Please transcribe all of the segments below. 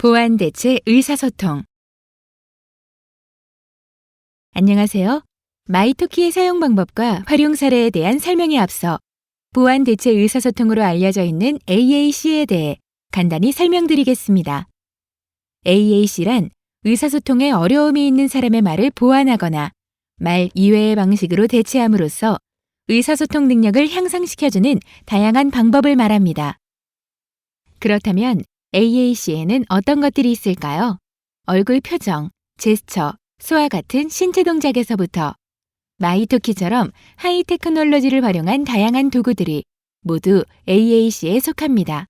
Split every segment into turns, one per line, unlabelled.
보완대체 의사소통. 안녕하세요. 마이토키의 사용 방법과 활용 사례에 대한 설명에 앞서 보완대체 의사소통으로 알려져 있는 AAC에 대해 간단히 설명드리겠습니다. AAC란 의사소통에 어려움이 있는 사람의 말을 보완하거나 말 이외의 방식으로 대체함으로써 의사소통 능력을 향상시켜주는 다양한 방법을 말합니다. 그렇다면 AAC에는 어떤 것들이 있을까요? 얼굴 표정, 제스처, 수와 같은 신체 동작에서부터 마이토키처럼 하이 테크놀로지를 활용한 다양한 도구들이 모두 AAC에 속합니다.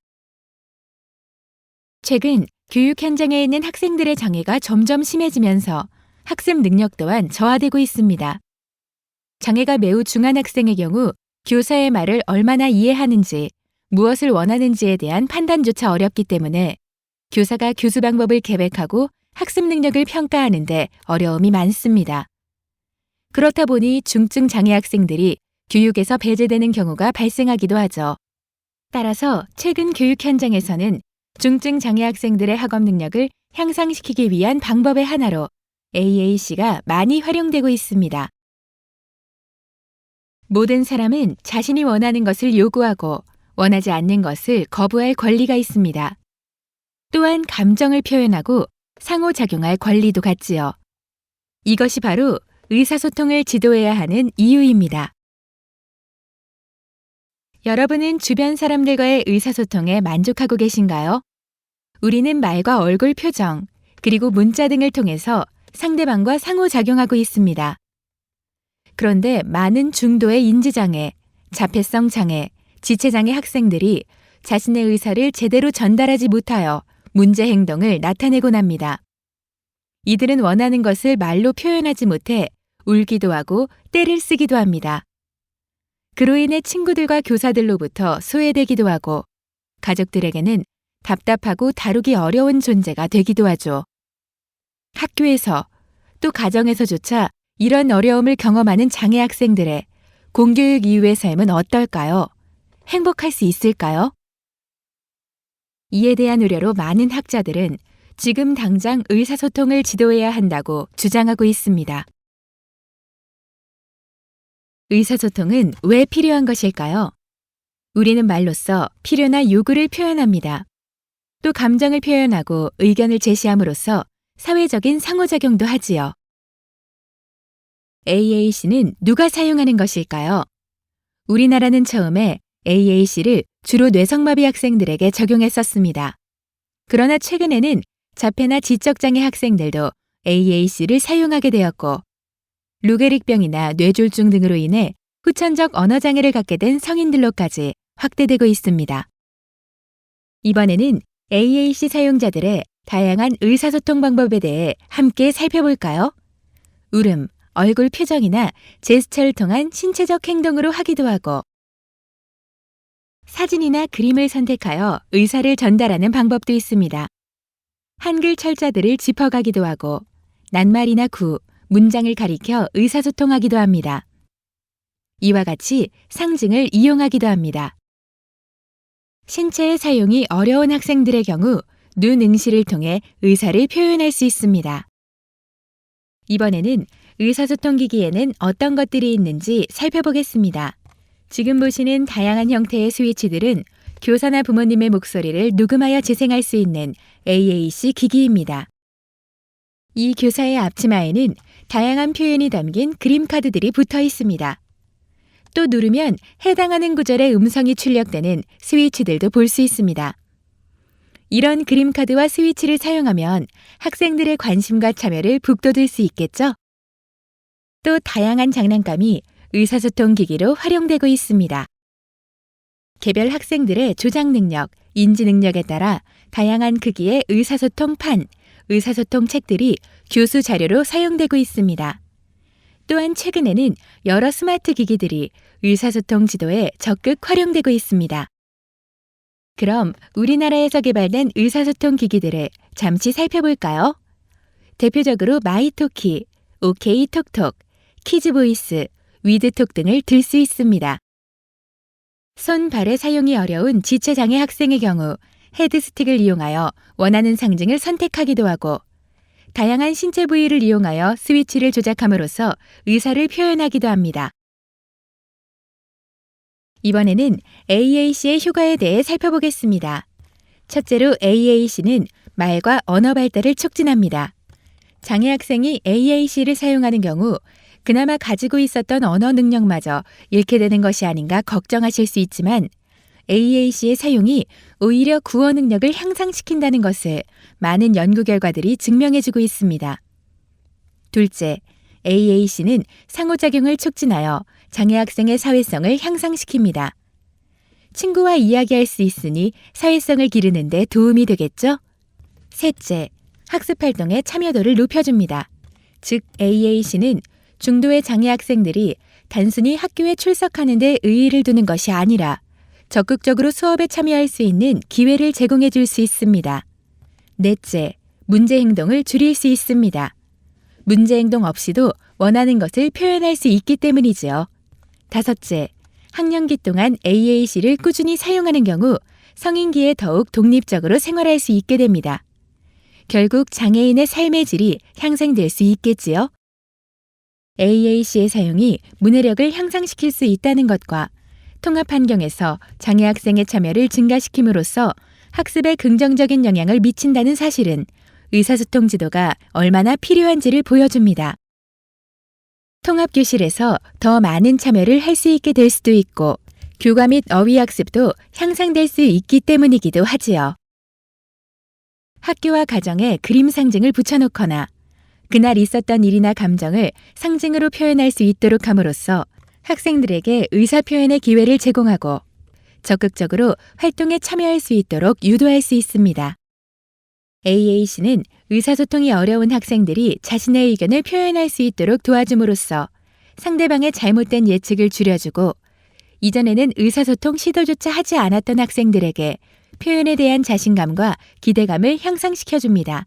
최근 교육 현장에 있는 학생들의 장애가 점점 심해지면서 학습 능력 또한 저하되고 있습니다. 장애가 매우 중한 학생의 경우 교사의 말을 얼마나 이해하는지, 무엇을 원하는지에 대한 판단조차 어렵기 때문에 교사가 교수 방법을 계획하고 학습 능력을 평가하는 데 어려움이 많습니다. 그렇다 보니 중증 장애 학생들이 교육에서 배제되는 경우가 발생하기도 하죠. 따라서 최근 교육 현장에서는 중증 장애 학생들의 학업 능력을 향상시키기 위한 방법의 하나로 AAC가 많이 활용되고 있습니다. 모든 사람은 자신이 원하는 것을 요구하고 원하지 않는 것을 거부할 권리가 있습니다. 또한 감정을 표현하고 상호작용할 권리도 갖지요. 이것이 바로 의사소통을 지도해야 하는 이유입니다. 여러분은 주변 사람들과의 의사소통에 만족하고 계신가요? 우리는 말과 얼굴 표정, 그리고 문자 등을 통해서 상대방과 상호작용하고 있습니다. 그런데 많은 중도의 인지장애, 자폐성 장애, 지체장애 학생들이 자신의 의사를 제대로 전달하지 못하여 문제 행동을 나타내곤 합니다. 이들은 원하는 것을 말로 표현하지 못해 울기도 하고 떼를 쓰기도 합니다. 그로 인해 친구들과 교사들로부터 소외되기도 하고 가족들에게는 답답하고 다루기 어려운 존재가 되기도 하죠. 학교에서 또 가정에서조차 이런 어려움을 경험하는 장애 학생들의 공교육 이후의 삶은 어떨까요? 행복할 수 있을까요? 이에 대한 우려로 많은 학자들은 지금 당장 의사소통을 지도해야 한다고 주장하고 있습니다. 의사소통은 왜 필요한 것일까요? 우리는 말로써 필요나 요구를 표현합니다. 또 감정을 표현하고 의견을 제시함으로써 사회적인 상호작용도 하지요. AAC는 누가 사용하는 것일까요? 우리나라는 처음에 AAC를 주로 뇌성마비 학생들에게 적용했었습니다. 그러나 최근에는 자폐나 지적장애 학생들도 AAC를 사용하게 되었고 루게릭병이나 뇌졸중 등으로 인해 후천적 언어장애를 갖게 된 성인들로까지 확대되고 있습니다. 이번에는 AAC 사용자들의 다양한 의사소통 방법에 대해 함께 살펴볼까요? 울음, 얼굴 표정이나 제스처를 통한 신체적 행동으로 하기도 하고 사진이나 그림을 선택하여 의사를 전달하는 방법도 있습니다. 한글 철자들을 짚어가기도 하고 낱말이나 구, 문장을 가리켜 의사소통하기도 합니다. 이와 같이 상징을 이용하기도 합니다. 신체의 사용이 어려운 학생들의 경우 눈 응시를 통해 의사를 표현할 수 있습니다. 이번에는 의사소통 기기에는 어떤 것들이 있는지 살펴보겠습니다. 지금 보시는 다양한 형태의 스위치들은 교사나 부모님의 목소리를 녹음하여 재생할 수 있는 AAC 기기입니다. 이 교사의 앞치마에는 다양한 표현이 담긴 그림 카드들이 붙어 있습니다. 또 누르면 해당하는 구절의 음성이 출력되는 스위치들도 볼 수 있습니다. 이런 그림 카드와 스위치를 사용하면 학생들의 관심과 참여를 북돋을 수 있겠죠? 또 다양한 장난감이 의사소통 기기로 활용되고 있습니다. 개별 학생들의 조작 능력, 인지 능력에 따라 다양한 크기의 의사소통 판, 의사소통 책들이 교수 자료로 사용되고 있습니다. 또한 최근에는 여러 스마트 기기들이 의사소통 지도에 적극 활용되고 있습니다. 그럼 우리나라에서 개발된 의사소통 기기들을 잠시 살펴볼까요? 대표적으로 마이토키, 오케이톡톡, 키즈보이스, 위드톡 등을 들 수 있습니다. 손, 발의 사용이 어려운 지체장애 학생의 경우 헤드스틱을 이용하여 원하는 상징을 선택하기도 하고 다양한 신체 부위를 이용하여 스위치를 조작함으로써 의사를 표현하기도 합니다. 이번에는 AAC의 효과에 대해 살펴보겠습니다. 첫째로 AAC는 말과 언어 발달을 촉진합니다. 장애 학생이 AAC를 사용하는 경우 그나마 가지고 있었던 언어 능력마저 잃게 되는 것이 아닌가 걱정하실 수 있지만 AAC의 사용이 오히려 구어 능력을 향상시킨다는 것을 많은 연구 결과들이 증명해주고 있습니다. 둘째, AAC는 상호작용을 촉진하여 장애 학생의 사회성을 향상시킵니다. 친구와 이야기할 수 있으니 사회성을 기르는 데 도움이 되겠죠? 셋째, 학습 활동의 참여도를 높여줍니다. 즉 AAC는 중도의 장애 학생들이 단순히 학교에 출석하는 데 의의를 두는 것이 아니라 적극적으로 수업에 참여할 수 있는 기회를 제공해 줄 수 있습니다. 넷째, 문제 행동을 줄일 수 있습니다. 문제 행동 없이도 원하는 것을 표현할 수 있기 때문이지요. 다섯째, 학령기 동안 AAC를 꾸준히 사용하는 경우 성인기에 더욱 독립적으로 생활할 수 있게 됩니다. 결국 장애인의 삶의 질이 향상될 수 있겠지요. AAC의 사용이 문해력을 향상시킬 수 있다는 것과 통합 환경에서 장애 학생의 참여를 증가시킴으로써 학습에 긍정적인 영향을 미친다는 사실은 의사소통 지도가 얼마나 필요한지를 보여줍니다. 통합교실에서 더 많은 참여를 할 수 있게 될 수도 있고 교과 및 어휘 학습도 향상될 수 있기 때문이기도 하지요. 학교와 가정에 그림 상징을 붙여놓거나 그날 있었던 일이나 감정을 상징으로 표현할 수 있도록 함으로써 학생들에게 의사표현의 기회를 제공하고 적극적으로 활동에 참여할 수 있도록 유도할 수 있습니다. AAC는 의사소통이 어려운 학생들이 자신의 의견을 표현할 수 있도록 도와줌으로써 상대방의 잘못된 예측을 줄여주고 이전에는 의사소통 시도조차 하지 않았던 학생들에게 표현에 대한 자신감과 기대감을 향상시켜줍니다.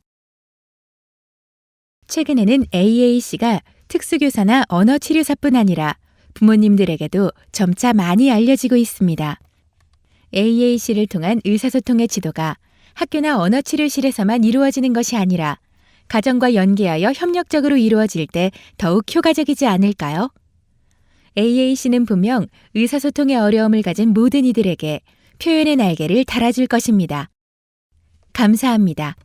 최근에는 AAC가 특수교사나 언어치료사뿐 아니라 부모님들에게도 점차 많이 알려지고 있습니다. AAC를 통한 의사소통의 지도가 학교나 언어치료실에서만 이루어지는 것이 아니라 가정과 연계하여 협력적으로 이루어질 때 더욱 효과적이지 않을까요? AAC는 분명 의사소통의 어려움을 가진 모든 이들에게 표현의 날개를 달아줄 것입니다. 감사합니다.